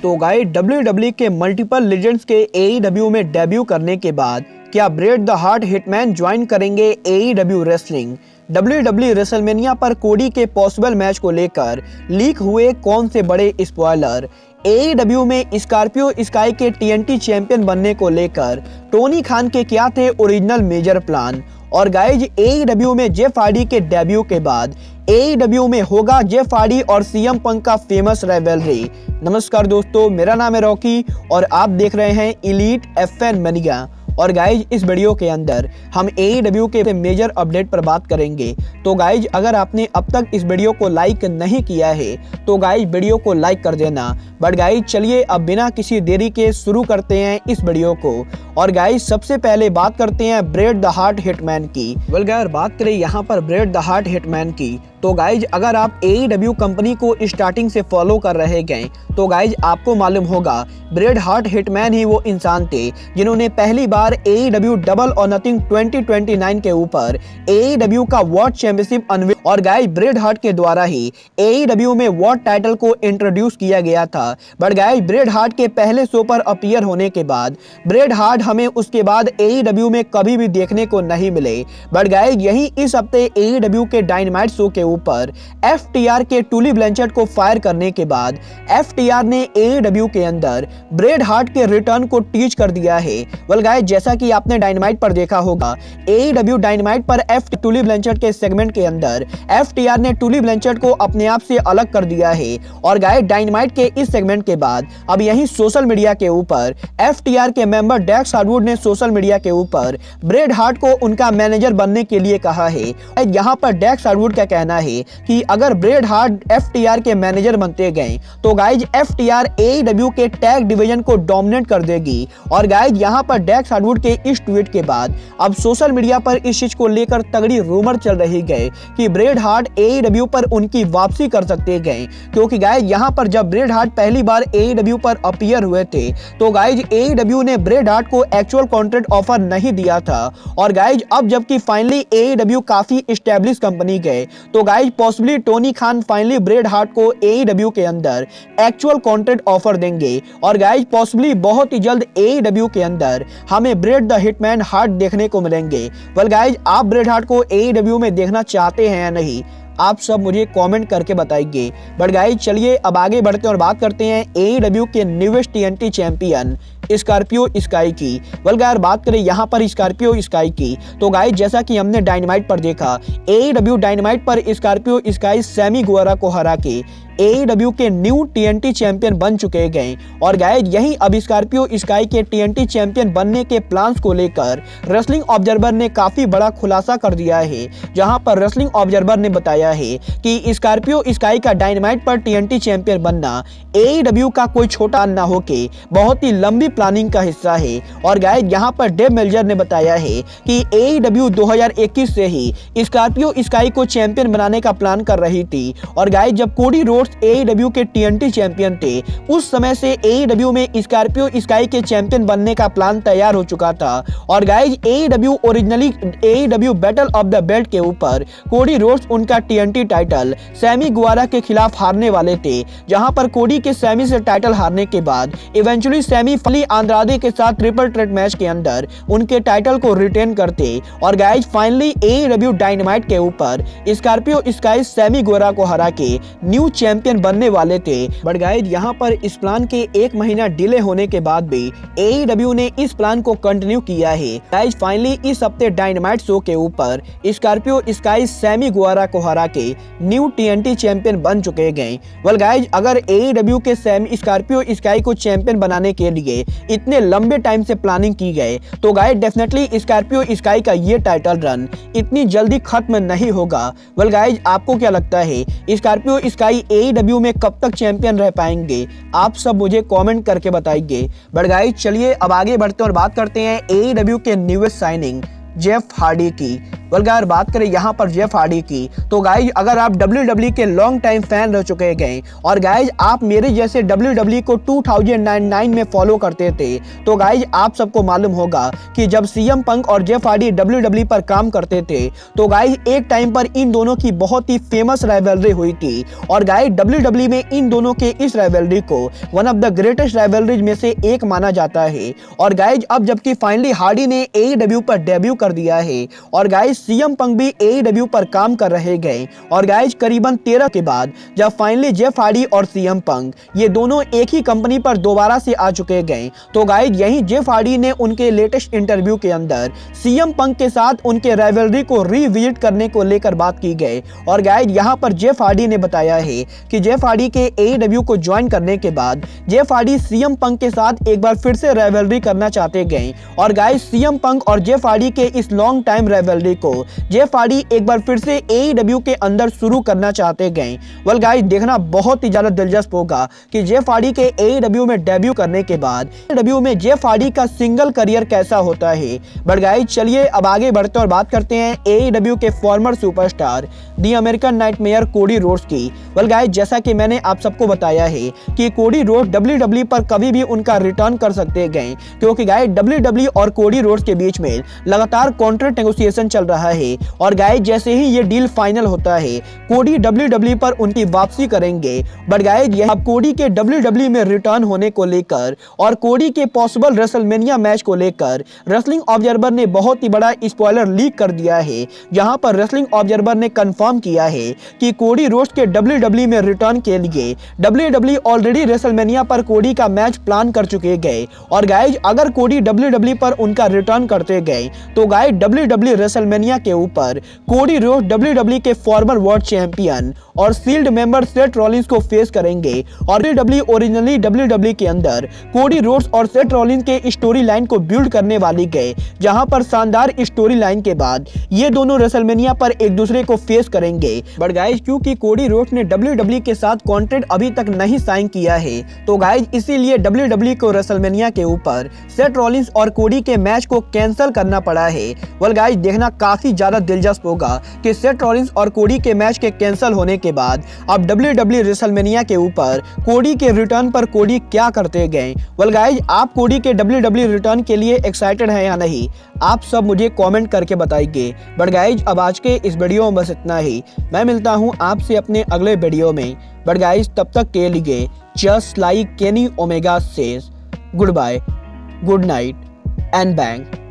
तो guys WWE के multiple legends के AEW में डेब्यू करने के बाद क्या bread the heart hitman join करेंगे AEW रेसलिंग? WWE रेसलमेनिया पर कोडी के पॉसिबल मैच को लेकर लीक हुए कौन से बड़े स्पॉइलर? AEW में स्कॉर्पियो स्काई के TNT चैंपियन बनने को लेकर टोनी खान के क्या थे ओरिजिनल मेजर प्लान? और गाइज AEW में जेफ हार्डी के डेब्यू के बाद AEW में होगा जेफ हार्डी और CM पंक का फेमस राइवलरी। नमस्कार दोस्तों, मेरा नाम है रॉकी और आप देख रहे हैं एलीट FN मनिया। और गाइज इस वीडियो के अंदर हम AEW के मेजर अपडेट पर बात करेंगे। तो गाइज अगर आपने अब तक इस वीडियो को लाइक नहीं किया है तो गाइज वीडियो को लाइक कर देना। बट गाइज चलिए अब बिना किसी देरी के शुरू करते हैं इस वीडियो को। और गाइज सबसे पहले बात करते हैं ब्रेट द हार्ट हिटमैन की। अगर बात करें यहाँ पर ब्रेट द हार्ट हिटमैन की, तो गाइज अगर आप AEW कंपनी को स्टार्टिंग से फॉलो कर रहे गए तो गाइज आपको मालूम होगा ब्रेट हार्ट हिटमैन ही वो इंसान थे जिन्होंने पहली बार AEW डबल और नथिंग 2029 के ऊपर AEW का वर्ल्ड चैंपियनशिप अनवील। और गाइज ब्रेट हार्ट के द्वारा ही AEW में वर्ल्ड टाइटल को इंट्रोड्यूस किया गया था। बट गाइज ब्रेट हार्ट के पहले शो पर अपीयर होने के बाद ब्रेट हार्ट हमें उसके बाद AEW में कभी भी देखने को नहीं मिले। बट गाइज यही इस हफ्ते AEW के डायनामाइट शो के ऊपर FTR के टुली ब्लैंचेट को फायर करने के बाद FTR ने AEW के अंदर ब्रेट हार्ट के रिटर्न को टीच कर दिया है। गाइस जैसा कि आपने डायनामाइट पर देखा होगा AEW डायनामाइट पर टुली ब्लैंचेट के सेगमेंट के अंदर FTR ने टुली ब्लैंचेट को अपने आप से अलग कर दिया है। और गाइस डायनामाइट के इस सेगमेंट के बाद अब यही सोशल मीडिया के ऊपर FTR के मेंबर डेक्स हार्डवुड ने सोशल मीडिया के ऊपर ब्रेट हार्ट को उनका मैनेजर बनने के लिए कहा है। यहाँ पर डेक्स हार्डवुड का कहना है कि अगर ब्रेट हार्ट FTR के मैनेजर बनते गए तो गाइज FTR AEW के टैग डिवीजन को डोमिनेट कर देगी। और गाइज यहाँ पर डेक्स हार्डवुड के इस ट्वीट के बाद अब सोशल मीडिया पर इस चीज को लेकर तगड़ी रूमर चल रही गए कि ब्रेट हार्ट AEW पर उनकी वापसी कर सकते गए। क्योंकि गाइज यहाँ पर जब ब्रेट हार्ट पहली बार AEW पर अपीयर हुए थे तो गाइज AEW ने ब्रेट हार्ट को एक्चुअल कॉन्ट्रैक्ट ऑफर नहीं दिया था। और गाइज अब जबकि फाइनली AEW काफी एस्टेब्लिश कंपनी गए तो guys possibly Tony Khan finally Bret Hart को AEW के अंदर एक्चुअल कॉन्ट्रैक्ट ऑफर देंगे। और गाइज पॉसिबली बहुत ही जल्द AEW के अंदर हमें ब्रेट द हिटमैन हार्ट देखने को मिलेंगे। गाइज आप ब्रेट हार्ट को AEW में देखना चाहते हैं या नहीं, आप सब मुझे कमेंट करके बताइए। बट गाइज चलिए अब आगे बढ़ते हैं और बात करते हैं AEW के newest TNT champion Scorpio sky की। यार बात करें यहाँ पर स्कॉर्पियो स्काई की तो गाइज जैसा कि हमने डायनामाइट पर देखा AEW डायनामाइट पर स्कॉर्पियो स्काई सैमी गुएरा को हरा के AEW के न्यू TNT चैंपियन बन चुके गए। और गाइज यही अब स्कॉर्पियो स्काई के TNT चैंपियन बनने के प्लान्स को लेकर रेसलिंग ऑब्जर्वर ने काफी बड़ा खुलासा कर दिया है। जहां पर रेसलिंग ऑब्जर्वर ने बताया है कि स्कॉर्पियो स्काई का डायनामाइट पर TNT चैंपियन बनना AEW का कोई छोटा ना होके बहुत ही लंबी प्लानिंग का हिस्सा है। और गाइज यहाँ पर डेव मेल्जर ने बताया है कि AEW 2021 से ही स्कॉर्पियो स्काई को चैंपियन बनाने का प्लान कर रही थी। और गाइज जब कोडी रोड्स AEW के TNT चैंपियन थे उस समय से AEW में स्कॉर्पियो स्काई के चैंपियन बनने का प्लान तैयार हो चुका था। और guys AEW originally AEW battle of the belt के ऊपर कोडी रोड्स उनका TNT टाइटल सैमी गुएरा के खिलाफ हारने वाले थे। जहां पर कोडी के सैमी से टाइटल हारने के बाद इवेंचुअली सैमी आंद्रादे के साथ ट्रिपल थ्रेट मैच के अंदर उनके टाइटल को रिटेन करते। और गाइज फाइनली AEW डायनामाइट के ऊपर स्कॉर्पियो स्काई सैमी गुएरा को हरा के न्यू चैंपियन बनने वाले थे। बट गाइज यहाँ पर इस प्लान के 1 महीना डिले होने के बाद भी AEW ने इस प्लान को कंटिन्यू किया है। गाइज फाइनली इस हफ्ते डायनामाइट शो के ऊपर स्कॉर्पियो स्काई सैमी गुएरा को हरा के न्यू TNT चैंपियन बन चुके गए। गाइज अगर AEW के स्कॉर्पियो स्काई को चैंपियन बनाने के लिए इतने लंबे टाइम से प्लानिंग की गए तो गाइस डेफिनेटली स्कॉर्पियो स्काई का ये टाइटल रन इतनी जल्दी खत्म नहीं होगा। गाइस आपको क्या लगता है स्कॉर्पियो स्काई AEW में कब तक चैंपियन रह पाएंगे? आप सब मुझे कमेंट करके बताइए। बट गाइस चलिए अब आगे बढ़ते हैं और बात करते हैं AEW के न्यूएस्ट साइनिंग जेफ हार्डी की। अगर बात करें यहाँ पर जेफ हार्डी की, तो गाइज अगर आप WWE के लॉन्ग टाइम फैन रह चुके गए और गाइज आप मेरे जैसे WWE को 2009 में फॉलो करते थे, तो गाइज आप सबको मालूम होगा कि जब CM पंक और जेफ हार्डी WWE पर काम करते थे, तो गाइज एक टाइम पर इन दोनों की बहुत ही फेमस राइवलरी हुई थी और गाइज WWE में इन दोनों के इस राइवलरी को one of the greatest rivalries में से एक माना जाता है। और गाइज अब जबकि फाइनली हार्डी ने AEW पर डेब्यू कर दिया है और गाइज CM पंक भी AEW पर काम कर रहे गए और गाइज करीबन 13 के बाद जब फाइनली जेफ हार्डी और CM पंक ये दोनों एक ही कंपनी पर दोबारा से आ चुके गए, तो गाइज यही जेफ हार्डी ने उनके लेटेस्ट इंटरव्यू के अंदर CM पंक के साथ उनके राइवलरी को रिविजिट करने को लेकर बात की गई। और गाइज यहाँ पर जेफ हार्डी ने बताया है कि जेफ हार्डी के AEW को ज्वाइन करने के बाद जेफ हार्डी CM पंक के साथ एक बार फिर से राइवलरी करना चाहते गए और गाइज CM पंक और जेफ हार्डी के इस लॉन्ग टाइम राइवलरी को जेफ हार्डी एक बार फिर से AEW के अंदर शुरू करना चाहते गए। वेल गाइस देखना बहुत ही ज्यादा दिलचस्प होगा कि जेफ हार्डी के AEW में डेब्यू करने के बाद AEW में जेफ हार्डी का सिंगल करियर कैसा होता है। बट गाइस चलिए अब आगे बढ़ते और बात करते हैं AEW के फॉर्मर सुपरस्टार दी अमेरिकन नाइटमेयर कोडी रोड्स की। वेल गाइस जैसा कि मैंने आप सबको बताया है कि कोडी रोड्स WWE पर कभी भी उनका रिटर्न कर सकते गए, क्योंकि गाइस WWE और कोडी रोड्स के बीच में लगातार कॉन्ट्रैक्ट नेगोशिएशन चल रहा है और गाइस जैसे ही ये डील फाइनल होता है कोडी WWE पर उनकी वापसी करेंगे। बट गाइस ये अब कोडी के WWE में रिटर्न होने को लेकर और कोडी के पॉसिबल रेसलमेनिया मैच को लेकर रेसलिंग ऑब्जर्वर ने बहुत ही बड़ा स्पॉइलर लीक कर दिया है, जहां पर रेसलिंग ऑब्जर्वर ने कंफर्म किया है कि कोडी रोड्स के WWE में रिटर्न के लिए WWE ऑलरेडी रेसलमेनिया पर कोडी का मैच प्लान कर चुके गए। और गाइस अगर कोडी WWE पर उनका रिटर्न करते गए तो गाइस WWE रेसलमेनिया के ऊपर कोडी रोड्स WWE के फॉर्मर वर्ल्ड चैंपियन और शील्ड मेंबर सेथ रॉलिंस को फेस करेंगे। और WWE ओरिजिनली WWE के अंदर कोडी रोड्स और सेथ रॉलिंस के स्टोरी लाइन को बिल्ड करने वाली गए, जहां पर शानदार स्टोरी लाइन के बाद ये दोनों रेसलमेनिया पर एक दूसरे को फेस करेंगे। बट गाइस क्योंकि कोडी रोड्स ने WWE के साथ कॉन्ट्रैक्ट अभी तक नहीं साइन किया है, तो गाइस इसीलिए WWE को रेसलमेनिया के ऊपर सेथ रॉलिंस और कोडी के मैच को कैंसिल करना पड़ा है। वेल गाइस देखना काफी ज्यादा दिलचस्प होगा कि सेथ रॉलिंस और कोडी के मैच के कैंसिल होने के बाद अब WWE रेसलमेनिया के ऊपर कोडी के रिटर्न पर कोडी क्या करते गए। वेल गाइस आप कोडी के WWE रिटर्न के लिए एक्साइटेड हैं या नहीं, आप सब मुझे कमेंट करके बताइए। बट गाइस अब आज के इस वीडियो में बस इतना ही, मैं मिलता हूं आपसे अपने अगले वीडियो में। बट गाइस तब तक के लिए just like Kenny Omega says, good bye, good night and bang.